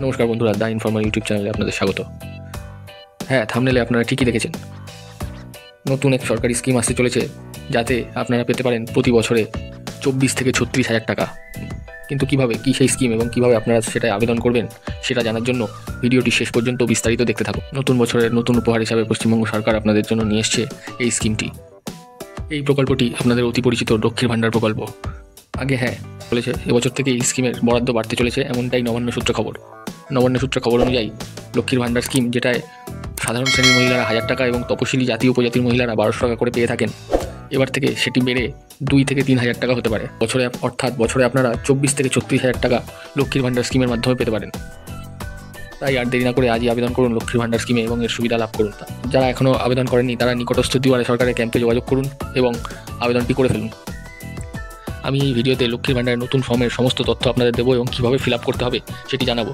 নমস্কার বন্ধুরা, the informal YouTube চ্যানেলে আপনাদের স্বাগত। হ্যাঁ, থাম্বনেলে আপনারা ঠিকই দেখেছেন, নতুন এক সরকারি স্কিম আসতে চলেছে যাতে আপনারা পেতে পারেন প্রতি বছরে 24 থেকে 36 হাজার টাকা। কিন্তু কীভাবে, কী সেই স্কিম এবং কীভাবে আপনারা সেটায় আবেদন করবেন সেটা জানার জন্য ভিডিওটি শেষ পর্যন্ত বিস্তারিত দেখতে থাকুন। নতুন বছরের নতুন উপহার হিসাবে পশ্চিমবঙ্গ সরকার আপনাদের জন্য নিয়ে এসছে এই স্কিমটি। এই প্রকল্পটি আপনাদের অতি পরিচিত লক্ষ্মীর ভাণ্ডার প্রকল্প। আগে বলেছে এবছর থেকে এই স্কিমের বরাদ্দ বাড়তে চলেছে, এমনটাই নবান্ন সূত্রে খবর। নবান্ন সূত্রে খবর অনুযায়ী লক্ষ্মীর ভাণ্ডার স্কিম, যেটায় সাধারণ শ্রেণীর মহিলারা 1000 টাকা এবং তপশিলি জাতি উপজাতির মহিলারা 1200 টাকা করে পেয়ে থাকেন, এবার থেকে সেটি বেড়ে 2 থেকে 3 হাজার টাকা হতে পারে বছরে আপনারা 24 থেকে 36 হাজার টাকা লক্ষ্মীর ভাণ্ডার স্কিমের মাধ্যমে পেতে পারেন। তাই আর দেরি না করে আজই আবেদন করুন লক্ষ্মীর ভাণ্ডার স্কিমে এবং এর সুবিধা লাভ করুন। যারা এখনও আবেদন করেননি তারা নিকটস্থ দুয়ারে সরকারের ক্যাম্পে যোগাযোগ করুন এবং আবেদনটি করে ফেলুন। আমি এই ভিডিওতে লক্ষ্মীর ভাণ্ডারের নতুন ফর্মের সমস্ত তথ্য আপনাদের দেবো এবং কীভাবে ফিল আপ করতে হবে সেটি জানাবো।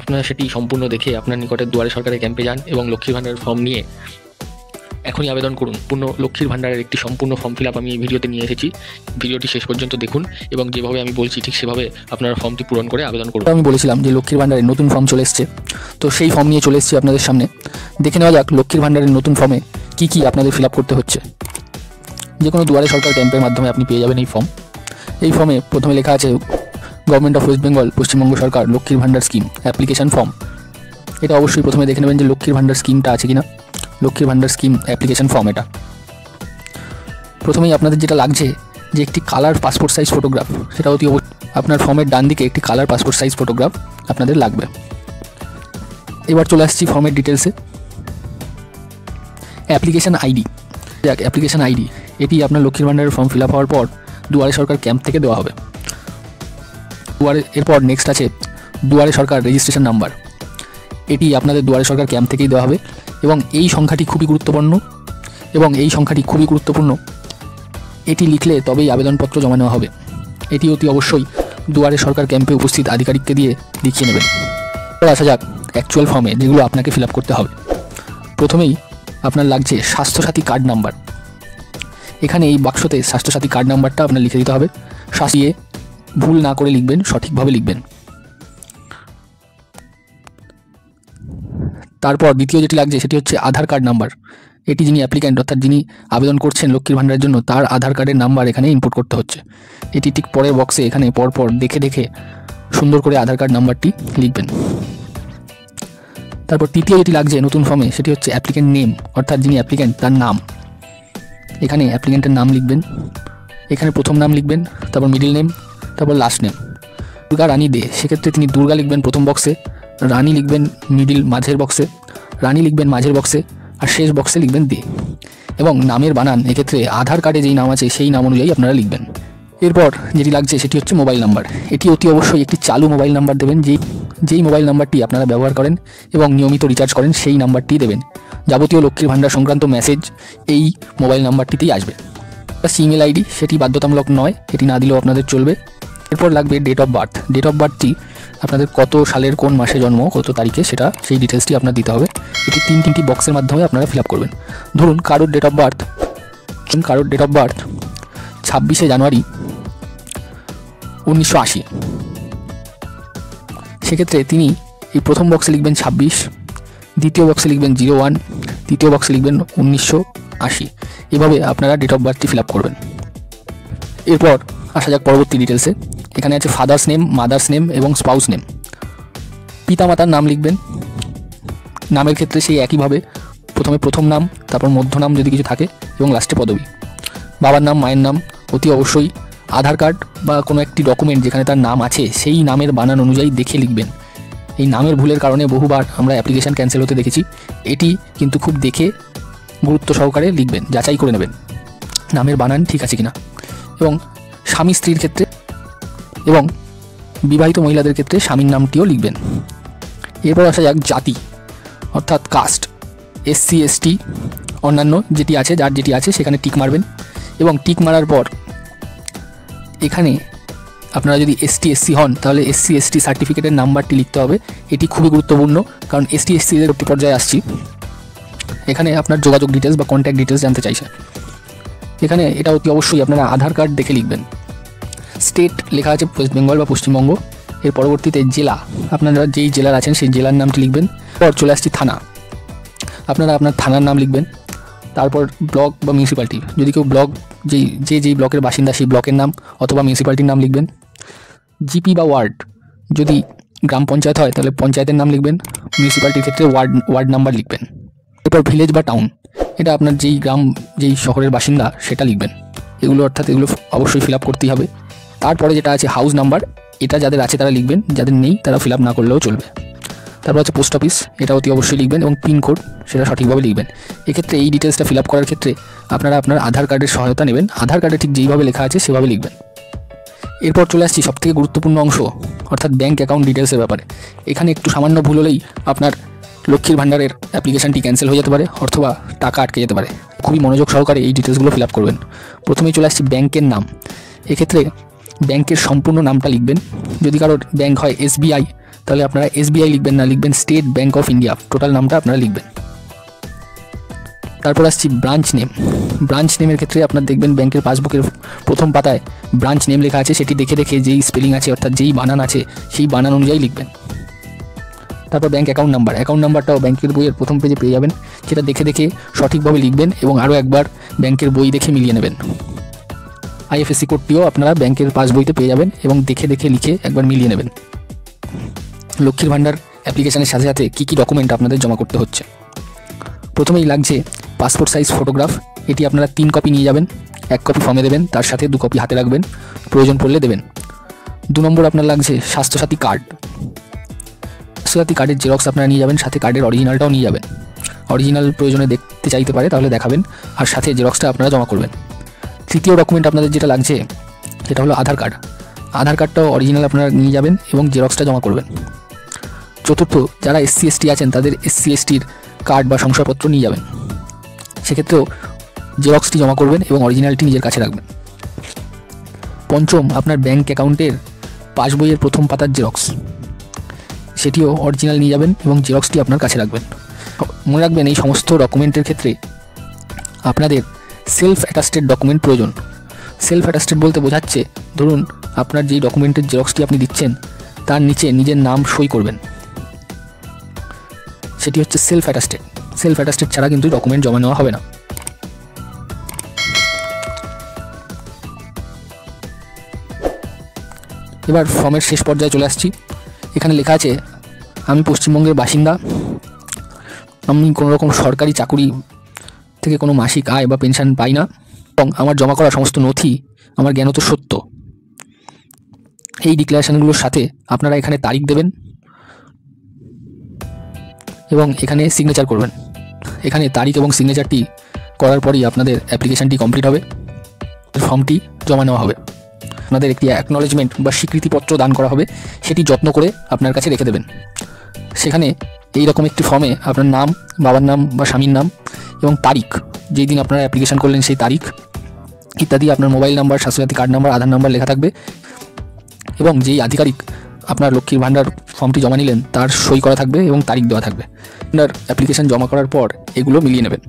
আপনারা সেটি সম্পূর্ণ দেখে আপনার নিকটের দুয়ারে সরকারের ক্যাম্পে যান এবং লক্ষ্মীর ভাণ্ডারের ফর্ম নিয়ে এখনই আবেদন করুন। লক্ষ্মীর ভাণ্ডারের একটি সম্পূর্ণ ফর্ম ফিল আপ আমি এই ভিডিওতে নিয়ে এসেছি। ভিডিওটি শেষ পর্যন্ত দেখুন এবং যেভাবে আমি বলছি ঠিক সেভাবে আপনারা ফর্মটি পূরণ করে আবেদন করুন। আমি বলেছিলাম যে লক্ষ্মীর ভাণ্ডারের নতুন ফর্ম চলে এসছে, তো সেই ফর্ম নিয়ে চলে এসেছি আপনাদের সামনে। দেখে নেওয়া যাক লক্ষ্মীর ভাণ্ডারের নতুন ফর্মে কী কী আপনাদের ফিল আপ করতে হচ্ছে। যে কোনো দুয়ারে সরকার ক্যাম্পের মাধ্যমে আপনি পেয়ে যাবেন এই ফর্ম। এই ফর্মে প্রথমে লেখা আছে গভর্নমেন্ট অফ ওয়েস্ট বেঙ্গল, পশ্চিমবঙ্গ সরকার Lakshmir Bhandar scheme application form. এটা অবশ্যই প্রথমে দেখে নেবেন যে লক্ষ্মীর ভাণ্ডার স্কিমটা আছে কিনা। লক্ষ্মীর ভাণ্ডার স্কিম অ্যাপ্লিকেশন ফর্ম, এটা প্রথমেই আপনাদের যেটা লাগছে যে একটি কালার পাসপোর্ট সাইজ ফটোগ্রাফ, সেটা অতি আপনার ফর্মের ডান দিকে একটি কালার পাসপোর্ট সাইজ ফটোগ্রাফ আপনাদের লাগবে। এবার চলে আসছি ফর্মের ডিটেলসে। অ্যাপ্লিকেশন আইডি, অ্যাপ্লিকেশন আইডি এটি আপনার লক্ষ্মীর ভাণ্ডারের ফর্ম ফিল আপ হওয়ার পর দুয়ারে সরকার ক্যাম্প থেকে দেওয়া হবে। এরপর নেক্সট আছে দুয়ারে সরকার রেজিস্ট্রেশন নাম্বার। এটি আপনাদের দুয়ারে সরকার ক্যাম্প থেকেই দেওয়া হবে এবং এই সংখ্যাটি খুবই গুরুত্বপূর্ণ। এটি লিখলে তবেই আবেদনপত্র জমা নেওয়া হবে। এটি অতি অবশ্যই দুয়ারে সরকার ক্যাম্পে উপস্থিত আধিকারিককে দিয়ে লিখিয়ে নেবেন। এবার আসা যাক অ্যাকচুয়াল ফর্মে যেগুলো আপনাকে ফিল আপ করতে হবে। প্রথমেই আপনার লাগছে স্বাস্থ্যসাথী কার্ড নাম্বার। এখানে এই বাক্সতে স্বাস্থ্যসাথী কার্ড নাম্বারটা আপনার লিখে দিতে হবে। সাজিয়ে ভুল না করে লিখবেন, সঠিকভাবে লিখবেন। তারপর দ্বিতীয় যেটি লাগছে সেটি হচ্ছে আধার কার্ড নাম্বার। এটি যিনি অ্যাপ্লিক্যান্ট অর্থাৎ যিনি আবেদন করছেন লক্ষ্মীর ভাণ্ডারের জন্য, তার আধার কার্ডের নাম্বার এখানে ইনপুট করতে হচ্ছে। এটি ঠিক পরের বক্সে এখানে পরপর দেখে সুন্দর করে আধার কার্ড নাম্বারটি লিখবেন। তারপর তৃতীয় যেটি লাগছে নতুন ফর্মে সেটি হচ্ছে অ্যাপ্লিক্যান্ট নেম, অর্থাৎ যিনি অ্যাপ্লিক্যান্ট তার নাম। এখানে অ্যাপ্লিক্যান্টের নাম লিখবেন। এখানে প্রথম নাম লিখবেন, তারপর মিডিল নেম, তারপর লাস্ট নেম। দুর্গা রানী দে, সেক্ষেত্রে তিনি দুর্গা লিখবেন প্রথম বক্সে, রানী লিখবেন মাঝের বক্সে, রানী লিখবেন মাঝের বক্সে, আর শেষ বক্সে লিখবেন দে। এবং নামের বানান এক্ষেত্রে আধার কার্ডে যেই নাম আছে সেই নাম অনুযায়ী আপনারা লিখবেন। এরপর যেটি লাগছে সেটি হচ্ছে মোবাইল নাম্বার। এটি অতি অবশ্যই একটি চালু মোবাইল নাম্বার দেবেন। যেই মোবাইল নাম্বারটি আপনারা ব্যবহার করেন এবং নিয়মিত রিচার্জ করেন সেই নাম্বারটি দেবেন। যাবতীয় লক্ষ্মীর ভাণ্ডার সংক্রান্ত মেসেজ এই মোবাইল নাম্বারটিতেই আসবে। ইমেল আইডি সেটি বাধ্যতামূলক নয়, এটি না দিলেও আপনাদের চলবে। এরপর লাগবে date of birth. Date of বার্থটি আপনাদের কত সালের কোন মাসে জন্ম, কত তারিখে, সেই ডিটেলসটি আপনার দিতে হবে। এটি তিনটি বক্সের মাধ্যমে আপনারা ফিল আপ করবেন। ধরুন কারোর ডেট অফ বার্থ 26শে জানুয়ারি 1980, সেক্ষেত্রে তিনি এই প্রথম বক্সে লিখবেন 26, দ্বিতীয় বক্সে লিখবেন 01, তৃতীয় বক্সে লিখবেন 1980। এভাবে আপনারা ডেট অফ বার্থটি ফিল আপ করবেন। এরপর আসা যাক পরবর্তী ডিটেলসে। এখানে আছে ফাদার্স নেম, মাদার্স নেম এবং স্পাউস নেম। পিতামাতার নাম লিখবেন। নামের ক্ষেত্রে সেই একইভাবে প্রথমে প্রথম নাম, তারপর মধ্য নাম যদি কিছু থাকে এবং লাস্টে পদবী। বাবার নাম, মায়ের নাম অতি অবশ্যই আধার কার্ড বা কোনো একটি ডকুমেন্ট যেখানে তার নাম আছে সেই নামের বানান অনুযায়ী দেখে লিখবেন। এই নামের ভুলের কারণে বহুবার আমরা অ্যাপ্লিকেশান ক্যান্সেল হতে দেখেছি। এটি কিন্তু খুব দেখে গুরুত্ব সহকারে লিখবেন, যাচাই করে নেবেন নামের বানান ঠিক আছে কিনা। এবং স্বামী স্ত্রীর ক্ষেত্রে এবং বিবাহিত মহিলাদের ক্ষেত্রে স্বামীর নামটিও লিখবেন। এরপর আসা যাক জাতি অর্থাৎ কাস্ট, SC ST অন্যান্য যেটি আছে সেখানে টিক মারবেন। এবং টিক মারার পর এখানে আপনারা যদি ST SC হন তাহলে SC ST সার্টিফিকেটের নাম্বারটি লিখতে হবে। এটি খুবই গুরুত্বপূর্ণ, কারণ ST SC এর পরবর্তী পর্যায়ে আসছি। এখানে আপনার যোগাযোগ ডিটেলস বা কন্ট্যাক্ট ডিটেলস জানতে চাইছে। এখানে এটা অতি অবশ্যই আপনারা আধার কার্ড দেখে লিখবেন। স্টেট লেখা আছে ওয়েস্ট বেঙ্গল বা পশ্চিমবঙ্গ, এর পরবর্তীতে জেলা, আপনারা যেই জেলার আছেন সেই জেলার নামটি লিখবেন। পর চলে আসছি থানা, আপনারা আপনার থানার নাম লিখবেন। তারপর ব্লক বা মিউনিসিপ্যালিটি, যদি কেউ ব্লক যেই ব্লকের বাসিন্দা সেই ব্লকের নাম অথবা মিউনিসিপ্যালিটির নাম লিখবেন। জিপি বা ওয়ার্ড, যদি গ্রাম পঞ্চায়েত হয় তাহলে পঞ্চায়েতের নাম লিখবেন। মিউনিসিপ্যালিটির ক্ষেত্রে ওয়ার্ড নাম্বার লিখবেন। এরপর ভিলেজ বা টাউন, এটা আপনার যেই গ্রাম যেই শহরের বাসিন্দা সেটা লিখবেন। এগুলো অবশ্যই ফিল আপ করতেই হবে। তারপরে যেটা আছে হাউস নাম্বার, এটা যাদের আছে তারা লিখবেন, যাদের নেই তারা ফিল আপ না করলেও চলবে। তারপর আছে পোস্ট অফিস, এটা অতি অবশ্যই লিখবেন এবং পিনকোড সেটা সঠিকভাবে লিখবেন। এক্ষেত্রে এই ডিটেলসটা ফিল আপ করার ক্ষেত্রে আপনারা আপনার আধার কার্ডের সহায়তা নেবেন। আধার কার্ডে ঠিক যেইভাবে লেখা আছে সেভাবে লিখবেন। এরপর চলে আসছি সবথেকে গুরুত্বপূর্ণ অংশ, অর্থাৎ ব্যাঙ্ক অ্যাকাউন্ট ডিটেলসের ব্যাপারে। এখানে একটু সামান্য ভুল হলেই আপনার লক্ষ্মীর ভাণ্ডারের অ্যাপ্লিকেশানটি ক্যান্সেল হয়ে যেতে পারে অথবা টাকা আটকে যেতে পারে। খুবই মনোযোগ সহকারে এই ডিটেলসগুলো ফিল আপ করবেন। প্রথমেই চলে আসছি ব্যাংকের নাম। এক্ষেত্রে ব্যাংকের সম্পূর্ণ নামটা লিখবেন। যদি কারোর ব্যাংক হয় SBI তাহলে আপনারা SBI লিখবেন না, লিখবেন state bank of India, total নামটা আপনারা লিখবেন। তারপর আসছি ব্রাঞ্চ নেম। ব্রাঞ্চ নেমের ক্ষেত্রে আপনার দেখবেন ব্যাংকের পাসবুকের প্রথম পাতায় ব্রাঞ্চ নেম লেখা আছে, সেটি দেখে দেখে যেই স্পেলিং আছে অর্থাৎ যেই বানান আছে সেই বানান অনুযায়ী লিখবেন। তারপর ব্যাঙ্ক অ্যাকাউন্ট নাম্বারটাও ব্যাংকের বইয়ের প্রথম পেজে পেয়ে যাবেন, সেটা দেখে দেখে সঠিকভাবে লিখবেন এবং আরও একবার ব্যাংকের বই দেখে মিলিয়ে নেবেন। IFSC কোডটিও আপনারা ব্যাংকের পাসবইতে পেয়ে যাবেন এবং দেখে দেখে লিখে একবার মিলিয়ে নেবেন। লক্ষ্মীর ভাণ্ডার অ্যাপ্লিকেশানের সাথে সাথে কী কী ডকুমেন্ট আপনাদের জমা করতে হচ্ছে। প্রথমেই লাগছে পাসপোর্ট সাইজ ফটোগ্রাফ, এটি আপনারা 3 কপি নিয়ে যাবেন। 1 কপি ফর্মে দেবেন, তার সাথে 2 কপি হাতে রাখবেন, প্রয়োজন পড়লে দেবেন। 2 নম্বর আপনার লাগছে স্বাস্থ্যসাথী কার্ড। স্বাস্থ্যসাথী কার্ডের জেরক্স আপনারা নিয়ে যাবেন, সাথে কার্ডের অরিজিনালটাও নিয়ে যাবেন। অরিজিনাল প্রয়োজনে দেখতে চাইতে পারে তাহলে দেখাবেন, আর সাথে জেরক্সটা আপনারা জমা করবেন। তৃতীয় ডকুমেন্ট আপনাদের যেটা লাগছে সেটা হলো আধার কার্ড। আধার কার্ডটাও অরিজিনাল আপনারা নিয়ে যাবেন এবং জেরক্সটা জমা করবেন। চতুর্থ, যারা SC/ST আছেন তাদের SC/STর কার্ড বা শংসাপত্র নিয়ে যাবেন, সেক্ষেত্রেও জেরক্সটি জমা করবেন এবং অরিজিনালটি নিজের কাছে রাখবেন। পঞ্চম, আপনার ব্যাঙ্ক অ্যাকাউন্টের পাসবইয়ের প্রথম পাতার জেরক্স, সেটিও অরিজিনাল নিয়ে যাবেন এবং জেরক্সটি আপনার কাছে রাখবেন। মনে রাখবেন এই সমস্ত ডকুমেন্টের ক্ষেত্রে আপনাদের সেলফ অ্যাটাস্টেড ডকুমেন্ট প্রয়োজন। সেলফ অ্যাটাস্টেড বলতে বোঝাচ্ছে, ধরুন আপনার যেই ডকুমেন্টের জেরক্সটি আপনি দিচ্ছেন তার নিচে নিজের নাম সই করবেন, সেটি হচ্ছে সেলফ অ্যাটাস্টেড। সেলফ অ্যাটাস্টেড ছাড়া কিন্তু ডকুমেন্ট জমা নেওয়া হবে না। এবার ফর্মের শেষ পর্যায়ে চলে আসছি। এখানে লেখা আছে, আমি পশ্চিমবঙ্গের বাসিন্দা, আমি কোনো রকম সরকারি চাকুরি থেকে কোনো মাসিক আয় বা পেনশন পাই না এবং আমার জমা করা সমস্ত নথি আমার জ্ঞানত সত্য। এই ডিক্লারেশনগুলোর সাথে আপনারা এখানে তারিখ দেবেন এবং এখানে সিগনেচার করবেন। এখানে তারিখ এবং সিগনেচারটি করার পরই আপনাদের অ্যাপ্লিকেশানটি কমপ্লিট হবে, ফর্মটি জমা নেওয়া হবে। আপনাদের একটি অ্যাকনলেজমেন্ট বা স্বীকৃতিপত্র দান করা হবে, সেটি যত্ন করে আপনার কাছে রেখে দেবেন। সেখানে এই রকম একটি ফর্মে আপনার নাম, বাবার নাম বা স্বামীর নাম এবং তারিখ, যেই দিন আপনারা অ্যাপ্লিকেশান করলেন সেই তারিখ ইত্যাদি, আপনার mobile number, Swasthya Sathi card number, Aadhaar number লেখা থাকবে এবং যেই আধিকারিক আপনার লক্ষ্মীর ভাণ্ডার ফর্মটি জমা নিলেন তার সই করা থাকবে এবং তারিখ দেওয়া থাকবে। আপনার অ্যাপ্লিকেশান জমা করার পর এগুলো মিলিয়ে নেবেন।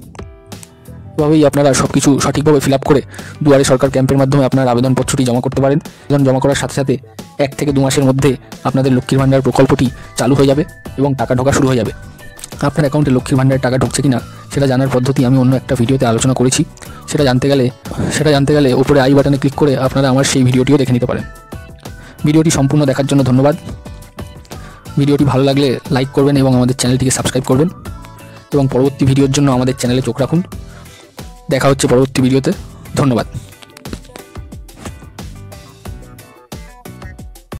এভাবেই আপনারা সব কিছু সঠিকভাবে ফিল আপ করে দুয়ারে সরকার ক্যাম্পের মাধ্যমে আপনার আবেদনপত্রটি জমা করতে পারেন। আবেদন জমা করার সাথে সাথে 1 থেকে 2 মাসের মধ্যে আপনাদের লক্ষ্মীর ভাণ্ডার প্রকল্পটি চালু হয়ে যাবে এবং টাকা ঢোকা শুরু হয়ে যাবে। আপনার অ্যাকাউন্টে লক্ষ্মীর ভাণ্ডারের টাকা ঢুকছে কিনা সেটা জানার পদ্ধতি আমি অন্য একটা ভিডিওতে আলোচনা করেছি। সেটা জানতে গেলে উপরে আই বাটনে ক্লিক করে আপনারা আমার সেই ভিডিওটিও দেখে নিতে পারেন। ভিডিওটি সম্পূর্ণ দেখার জন্য ধন্যবাদ। ভিডিওটি ভালো লাগলে লাইক করবেন এবং আমাদের চ্যানেলটিকে সাবস্ক্রাইব করবেন এবং পরবর্তী ভিডিওর জন্য আমাদের চ্যানেলে চোখ রাখুন। দেখা হচ্ছে পরবর্তী ভিডিওতে। ধন্যবাদ।